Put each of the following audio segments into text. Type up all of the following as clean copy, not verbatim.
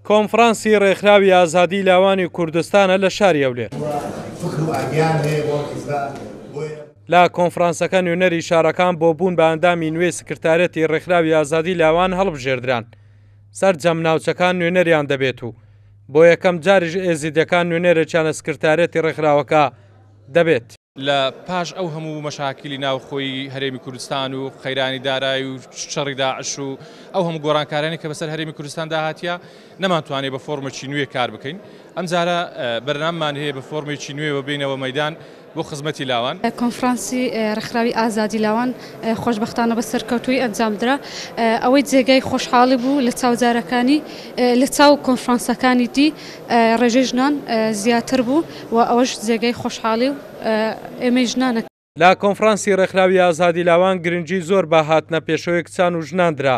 کۆنفرانسی ڕێکخراوی ئازادی لاوانی کوردستانە لە شاری ئەولێر. لە کۆنفرانسەکە نوێنەری شارەکان بۆ بوون بە ئەندامی نوێی سکرتارەتی ڕێکخراوی ئازادی لاوان هەڵبژێردران. سەرجەم ناوچەکان نوێنەریان دەبێت و بۆ یەکەم جاریش ئێزیدەکان نوێنەرێکیانە سکرتارەتی ڕێکخراوەکە دەبێت. لە پاش ئەو هەموو مەشاکیلی ناوخۆی هەرێمی کوردستان و خەیرانی دارایی و شەڕی داعش و ئەو هەموو گۆڕانکارانی کە بەسەر هەرێمی کوردستان داهاتیە نەمانتوانێت بە فۆرمێکی نوێ کار بکەین. ئەم جارە بەرناممان هەیە بە فۆرمێکی نوێ ببینەوە مەیدان بۆ خزمەتی لاوان. کۆنفرانسی ڕێکخراوی ئازادی لاوان خۆشبەختانە بە سەرکەوتووی ئەنجامدرا. ئەوەی جێگای خۆشحاڵی بوو لە چاوجارەکانی لە چاو کۆنفرانسەکانی دی ڕێژەی ژنان زیاتر بوو و ئەوەش جێگای خۆشحاڵی و ئێمەی ژنانە. لە کۆنفرانسی ڕێکخراوی ئازادی لاوان گرنگی زۆر بە هاتنە پێشەوەی کچان و ژناندرا.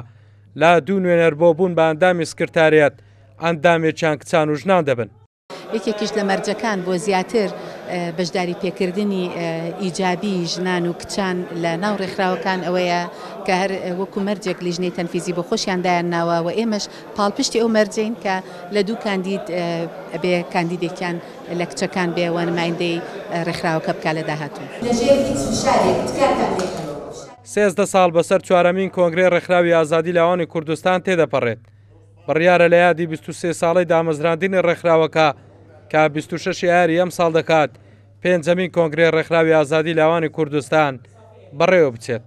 لە دوو نوێنەر بۆ بوون بە ئەندامی سکرتاریەت ئەندامێکیان کچان و ژنان دەبن. یەکێکیش لە مەرجەکان بۆ زیاتر بەشداری پێکردنی ئیجابی ژنان و کچان لە ناو ڕێکخراوەکان ئەوەیە کە هەر وەکو مەرجێک لیژنەی تەنفیزی بۆ خۆشیاندایان ناوە و ئێمەش پاڵپشتی ئەو مەرجین کە لە دوو کاندید بێ کاندیدێکیان لە کچەکان بێەوە نمایندەی ڕێکخراوەکە بکات لە داهاتوو. 13 ساڵ بەسەر چوارەمین کۆنگرەی ڕێکخراوی ئازادی لاوانی کوردستان تێدەپەڕێت. بڕیارە لە یادی 23 ساڵەی دامەزراندنی ڕێکخراوەکە کە 26 یاری ئەم ساڵ دەکات پێنجەمین کۆنگرەی ڕێکخراوی ئازادی لاوانی کوردستان بەڕێوە بچێت.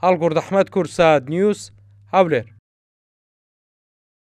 هەڵگورد ئەحمەد کورساد نیوز هەولێر.